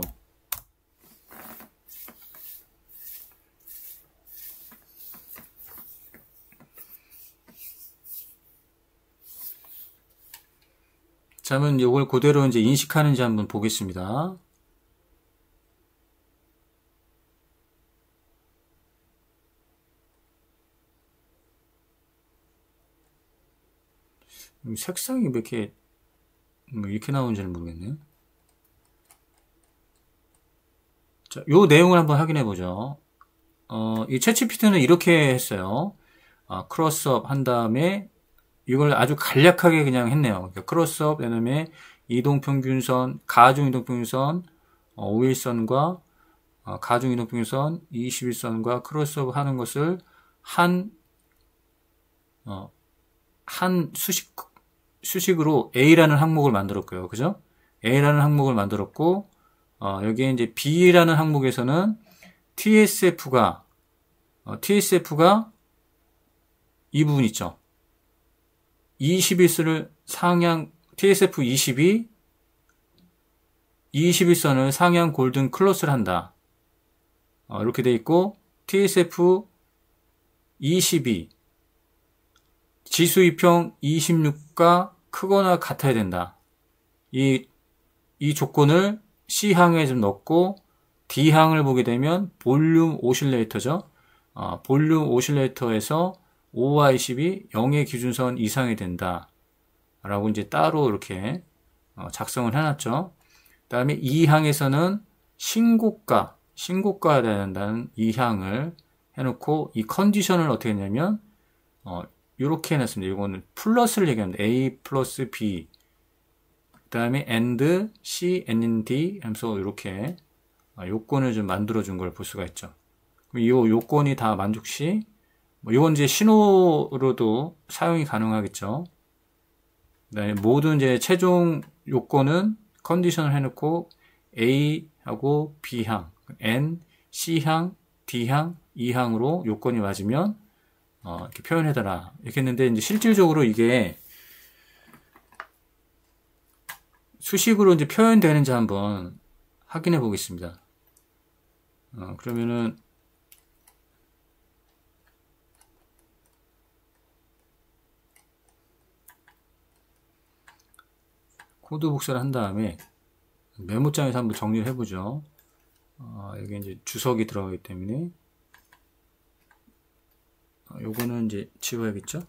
자, 한번 이걸 그대로 이제 인식하는지 한번 보겠습니다. 색상이 왜 이렇게 나오는지는 모르겠네요. 자, 요 내용을 한번 확인해 보죠. 이 챗GPT는 이렇게 했어요. 크로스업 한 다음에 이걸 아주 간략하게 그냥 했네요. 그러니까 크로스업, 그 다음에 이동평균선, 가중이동평균선, 5일선과 가중이동평균선, 21선과 크로스오버 하는 것을 한 수식으로 A라는 항목을 만들었고요. 그죠? A라는 항목을 만들었고, 여기에 이제 B라는 항목에서는 TSF가 이 부분 있죠. 21선을 상향, TSF 20이 21선을 상향 골든 클로스를 한다. 이렇게 돼 있고, TSF 22, 지수 2평 26과 크거나 같아야 된다. 이 조건을 C항에 좀 넣고, D항을 보게 되면 볼륨 오실레이터죠. 볼륨 오실레이터에서 5Y10이 0의 기준선 이상이 된다. 라고 이제 따로 이렇게 작성을 해놨죠. 그 다음에 2항에서는 신고가야 된다는 2항을 해놓고, 이 컨디션을 어떻게 했냐면, 이렇게 해놨습니다. 이거는 플러스를 얘기합니다. A 플러스 B. 그 다음에 and C, and D 하면서 이렇게 요건을 좀 만들어준 걸 볼 수가 있죠. 이 요건이 다 만족 시, 이건 이제 신호로도 사용이 가능하겠죠. 그다음에 모든 이제 최종 요건은 컨디션을 해놓고 A하고 B항, N, C항, D항, E항으로 요건이 맞으면 이렇게 표현해달라 이렇게 했는데, 이제 실질적으로 이게 수식으로 이제 표현되는지 한번 확인해 보겠습니다. 그러면은 코드 복사를 한 다음에 메모장에서 한번 정리를 해보죠. 여기 이제 주석이 들어가기 때문에 요거는 이제 지워야겠죠.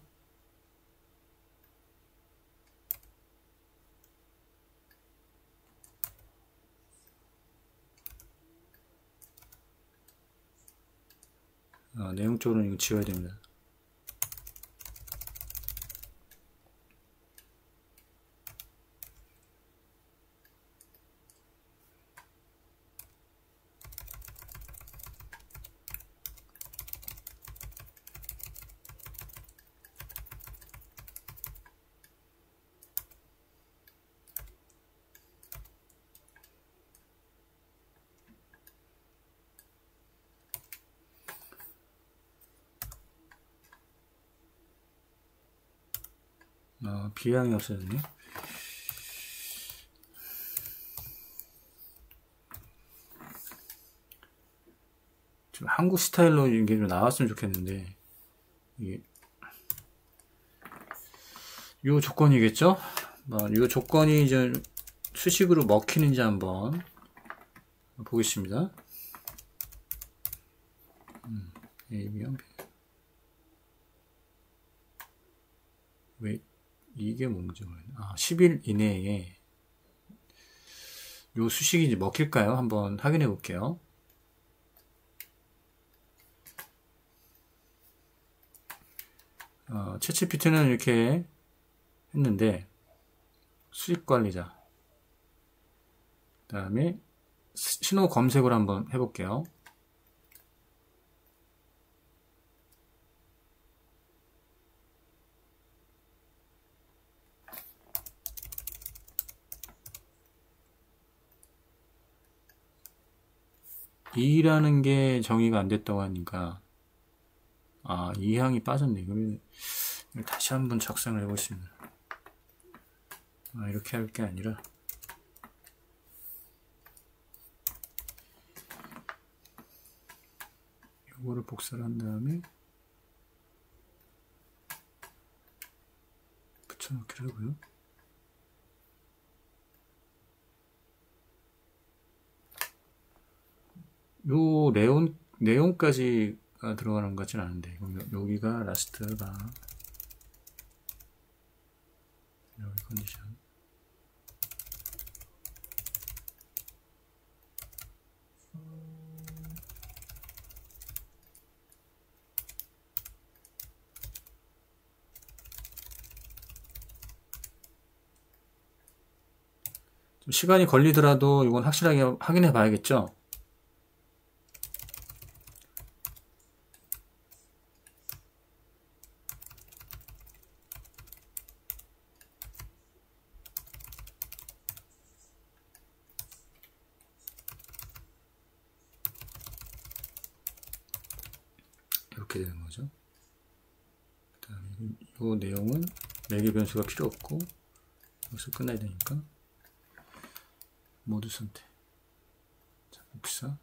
내용적으로는 이거 지워야 됩니다. B항이 없어졌네. 좀 한국 스타일로 이게 좀 나왔으면 좋겠는데, 이게 요 조건이겠죠? 요 조건이 이제 수식으로 먹히는지 한번 보겠습니다. A면 왜 이게 뭔지 모르겠네. 10일 이내에 요 수식이 이제 먹힐까요? 한번 확인해 볼게요. 챗GPT는 이렇게 했는데, 수익 관리자. 그 다음에 신호 검색을 한번 해볼게요. E라는 게 정의가 안 됐다고 하니까, 이 항이 빠졌네. 그러면 다시 한번 작성을 해보겠습니다. 이렇게 할 게 아니라, 요거를 복사를 한 다음에 붙여넣기를 하고요. 요 내용까지가 들어가는 것 같지는 않은데, 여기가 라스트가, 여기 컨디션. 좀 시간이 걸리더라도 이건 확실하게 확인해 봐야겠죠. 이렇게 되는 거죠. 그 다음에 이 내용은 매개 변수가 필요 없고 여기서 끝나야 되니까 모두 선택. 자, 복사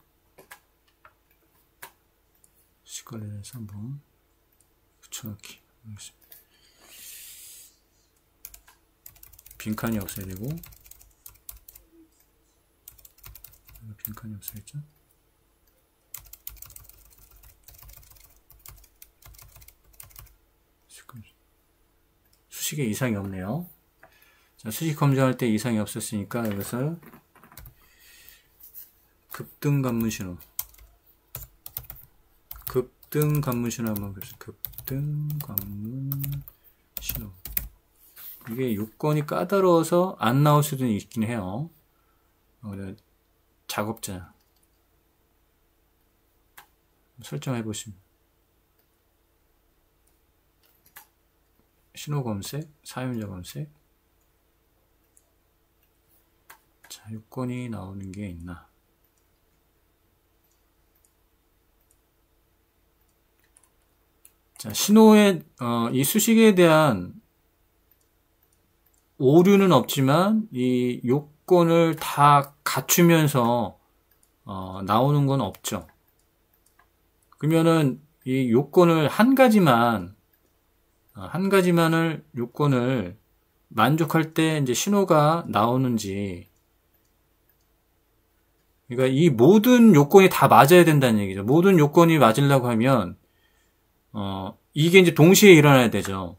시컬레에서 한번 붙여넣기 하겠습니다. 빈칸이 없어야 되고 빈칸이 없어야겠죠. 수식에 이상이 없네요. 자, 수식 검증할 때 이상이 없었으니까 이것을 급등 관문 신호 한번 보겠습니다. 급등 관문 신호. 이게 요건이 까다로워서 안 나올 수도 있긴 해요. 작업자 설정해 보시면 신호 검색, 사용자 검색. 자, 요건이 나오는 게 있나? 자, 신호의 이 수식에 대한 오류는 없지만 이 요건을 다 갖추면서 나오는 건 없죠. 그러면은 이 요건을 한 가지만을 요건을 만족할 때 이제 신호가 나오는지, 그러니까 이 모든 요건이 다 맞아야 된다는 얘기죠. 모든 요건이 맞으려고 하면 이게 이제 동시에 일어나야 되죠.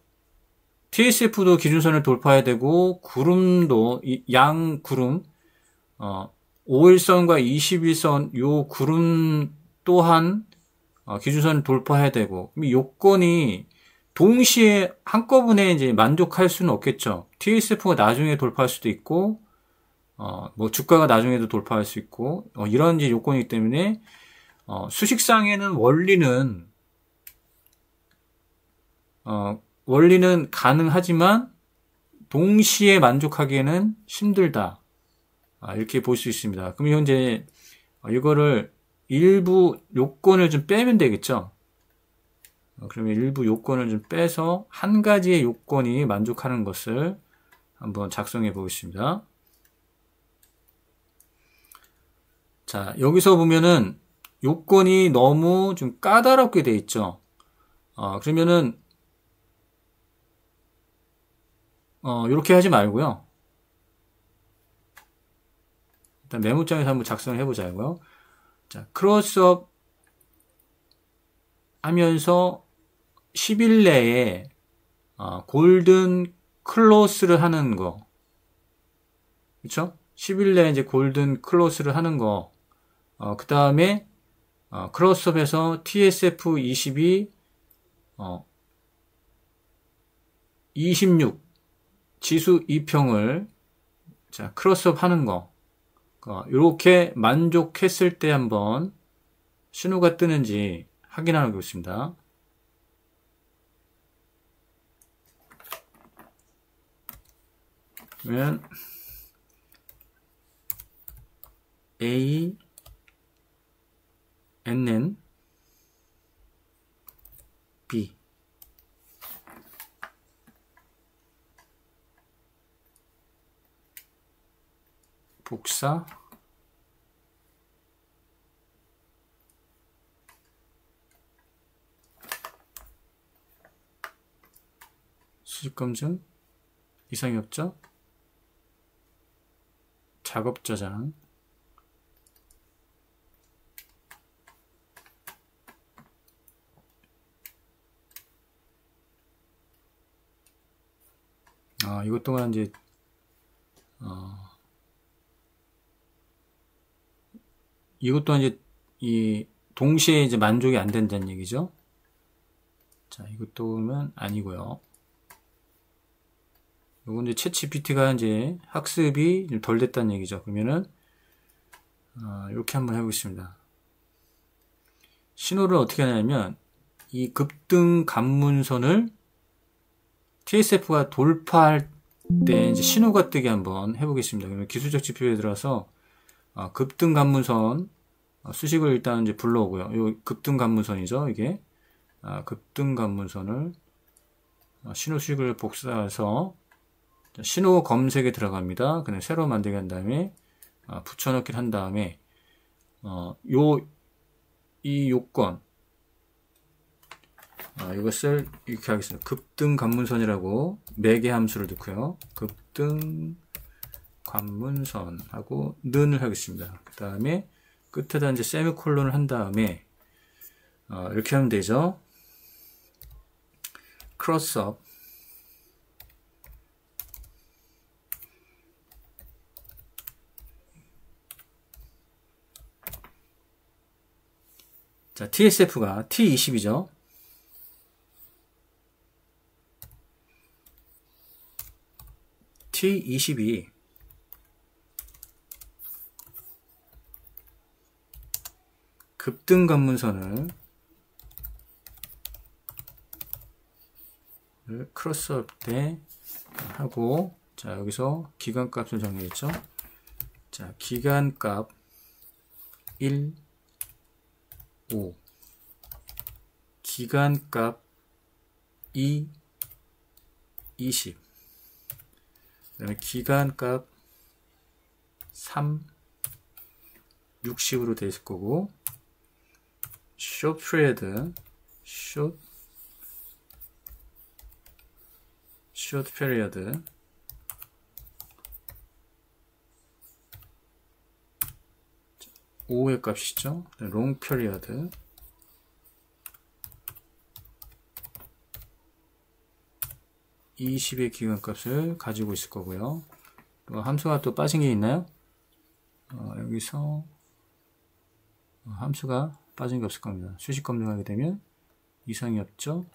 TSF도 기준선을 돌파해야 되고 구름도 양 구름 5일선과 21선 요 구름 또한 기준선을 돌파해야 되고, 요건이 동시에 한꺼번에 이제 만족할 수는 없겠죠. TSF가 나중에 돌파할 수도 있고, 뭐 주가가 나중에도 돌파할 수 있고, 이런 이제 요건이기 때문에 수식상에는 원리는 가능하지만 동시에 만족하기에는 힘들다. 이렇게 볼 수 있습니다. 그럼 현재 이거를 일부 요건을 좀 빼면 되겠죠. 그러면 일부 요건을 좀 빼서 한 가지의 요건이 만족하는 것을 한번 작성해 보겠습니다. 자, 여기서 보면은 요건이 너무 좀 까다롭게 돼 있죠. 그러면은 이렇게 하지 말고요. 일단 메모장에서 한번 작성을 해보자고요. 자, 크로스업 하면서 10일 내에 골든 클로스를 하는 거, 그렇죠? 10일 내에 이제 골든 클로스를 하는 거, 그 다음에 크로스업에서 TSF 22 26 지수 2평을 자 크로스업 하는 거, 이렇게 만족했을 때 한번 신호가 뜨는지 확인하는 것입니다. 그러면 A, NN, B 복사 수식검증 이상이 없죠? 작업 저장 이것 동안 이제 이것 또한 이제 이 동시에 이제 만족이 안 된다는 얘기죠. 자, 이것도 보면 아니고요. 요건 이제 챗 GPT가 이제 학습이 좀 덜 됐다는 얘기죠. 그러면은, 이렇게 한번 해보겠습니다. 신호를 어떻게 하냐면, 이 급등 관문선을 TSF가 돌파할 때 이제 신호가 뜨게 한번 해보겠습니다. 그러면 기술적 지표에 들어서, 급등 관문선, 수식을 일단 이제 불러오고요. 요 급등 관문선이죠, 이게. 급등 관문선을, 신호 수식을 복사해서, 신호 검색에 들어갑니다. 그냥 새로 만들게 한 다음에 붙여넣기 한 다음에 이 요건 이것을 이렇게 하겠습니다. 급등 관문선이라고 매개 함수를 넣고요. 급등 관문선하고 는을 하겠습니다. 그 다음에 끝에다 이제 세미콜론을 한 다음에 이렇게 하면 되죠. 크로스업 자, TSF가 T20이죠. T20이 급등 관문선을 크로스업 때 하고 자 여기서 기간값을 정해있죠. 자 기간값 1 5 기간값 2 20 그 다음에 기간값 3 60으로 되어 있을 거고 short period short period 5의 값이죠. long period 20의 기간값을 가지고 있을 거고요. 또 함수가 또 빠진 게 있나요? 여기서 함수가 빠진 게 없을 겁니다. 수식 검증하게 되면 이상이 없죠.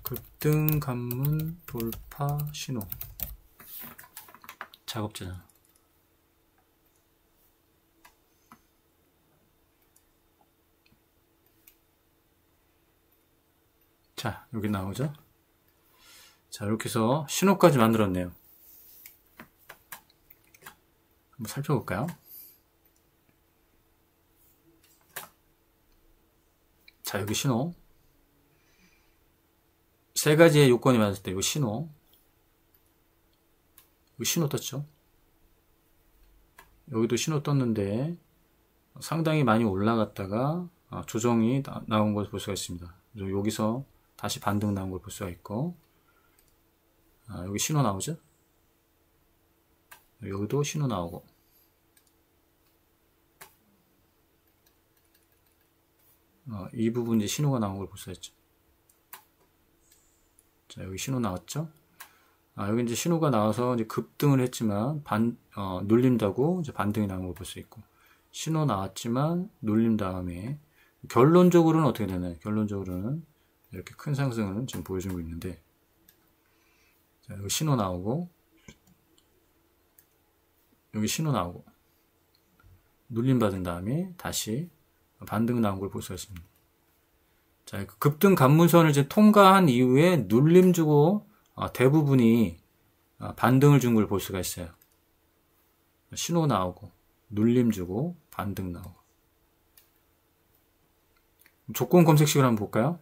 급등 관문 돌파 신호 작업자잖아. 자, 여기 나오죠? 자, 이렇게 해서 신호까지 만들었네요. 한번 살펴볼까요? 자, 여기 신호. 세 가지의 요건이 맞을 때, 이 신호. 여기 신호 떴죠? 여기도 신호 떴는데, 상당히 많이 올라갔다가, 조정이 나온 것을 볼 수가 있습니다. 그래서 여기서 다시 반등 나온 걸 볼 수가 있고, 여기 신호 나오죠? 여기도 신호 나오고, 이 부분 이제 신호가 나온 걸 볼 수가 있죠. 자, 여기 신호 나왔죠? 여기 이제 신호가 나와서 이제 급등을 했지만, 눌린다고 이제 반등이 나온 걸 볼 수 있고, 신호 나왔지만, 눌린 다음에, 결론적으로는 어떻게 되나요? 결론적으로는 이렇게 큰 상승을 지금 보여주고 있는데, 자, 여기 신호 나오고, 여기 신호 나오고, 눌림 받은 다음에 다시 반등 나온 걸 볼 수가 있습니다. 자, 급등 관문선을 이제 통과한 이후에 눌림 주고 대부분이 반등을 준 걸 볼 수가 있어요. 신호 나오고, 눌림 주고, 반등 나오고. 조건 검색식으로 한번 볼까요?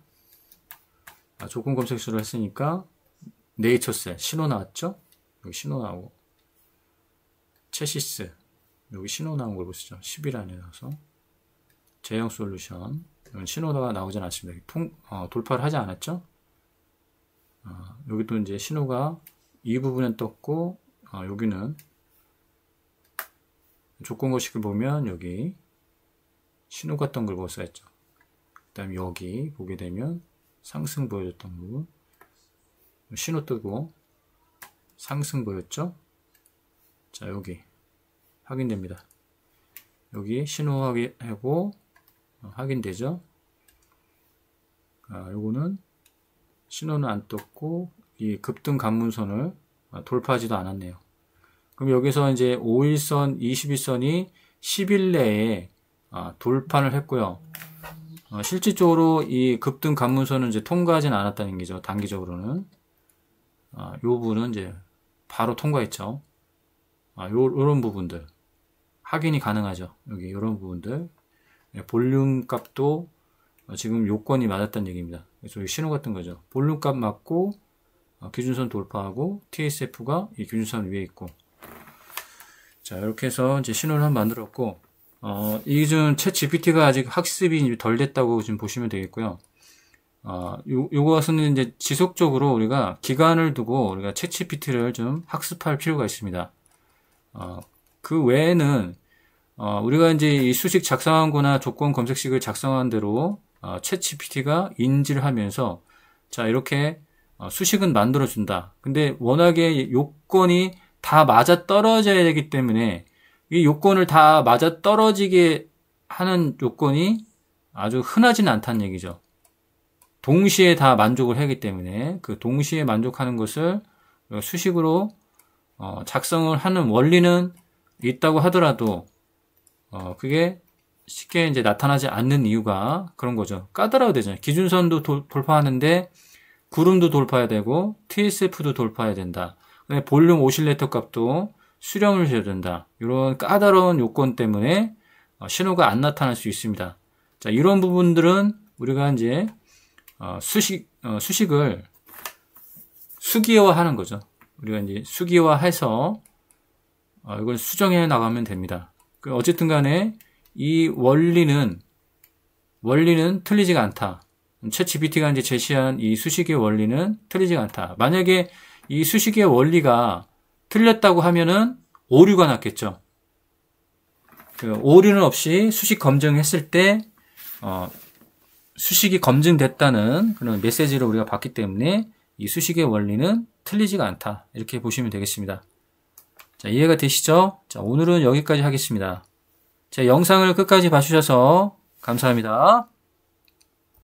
조건 검색식으로 했으니까 네이처셀 신호 나왔죠? 여기 신호 나오고 체시스 여기 신호 나온 걸 보시죠. 10일 나와서 제형 솔루션 이건 신호가 나오진 않습니다. 돌파를 하지 않았죠? 여기도 이제 신호가 이 부분에 떴고 여기는 조건 검색을 보면 여기 신호가 떴던 걸 볼 수가 있죠. 그 다음에 여기 보게 되면 상승 보여줬던 부분 신호 뜨고 상승 보였죠? 자 여기 확인됩니다. 여기 신호 확인하고 확인되죠? 요거는 신호는 안 떴고 이 급등 관문선을 돌파하지도 않았네요. 그럼 여기서 이제 5일선, 21선이 10일 내에 돌파를 했고요. 실질적으로 이 급등 관문선은 이제 통과하진 않았다는 얘기죠. 단기적으로는. 요 부분은 이제 바로 통과했죠. 요런 부분들. 확인이 가능하죠. 여기 요런 부분들. 볼륨 값도 지금 요건이 맞았다는 얘기입니다. 그래서 여기 신호 같은 거죠. 볼륨 값 맞고, 기준선 돌파하고, TSF가 이 기준선 위에 있고. 자, 이렇게 해서 이제 신호를 한번 만들었고, 이게 좀 챗 GPT가 아직 학습이 덜 됐다고 지금 보시면 되겠고요. 요것은 이제 지속적으로 우리가 기간을 두고 우리가 챗 GPT를 좀 학습할 필요가 있습니다. 그 외에는, 우리가 이제 이 수식 작성한 거나 조건 검색식을 작성한 대로, 챗 GPT가 인지를 하면서, 자, 이렇게, 수식은 만들어준다. 근데 워낙에 요건이 다 맞아 떨어져야 되기 때문에, 이 요건을 다 맞아 떨어지게 하는 요건이 아주 흔하지는 않다는 얘기죠. 동시에 다 만족을 하기 때문에 그 동시에 만족하는 것을 수식으로 작성을 하는 원리는 있다고 하더라도 그게 쉽게 이제 나타나지 않는 이유가 그런 거죠. 까다로워야 되잖아요. 기준선도 돌파하는데 구름도 돌파해야 되고 TSF도 돌파해야 된다. 볼륨 오실레이터 값도 수렴을 해야 된다. 이런 까다로운 요건 때문에 신호가 안 나타날 수 있습니다. 자, 이런 부분들은 우리가 이제 수식을 수기화하는 거죠. 우리가 이제 수기화해서 이걸 수정해 나가면 됩니다. 어쨌든 간에 이 원리는 틀리지가 않다. 챗 GPT가 이제 제시한 이 수식의 원리는 틀리지가 않다. 만약에 이 수식의 원리가 틀렸다고 하면은 오류가 났겠죠. 오류는 없이 수식 검증했을 때 수식이 검증됐다는 그런 메시지를 우리가 받기 때문에 이 수식의 원리는 틀리지가 않다. 이렇게 보시면 되겠습니다. 자, 이해가 되시죠? 자, 오늘은 여기까지 하겠습니다. 제 영상을 끝까지 봐주셔서 감사합니다.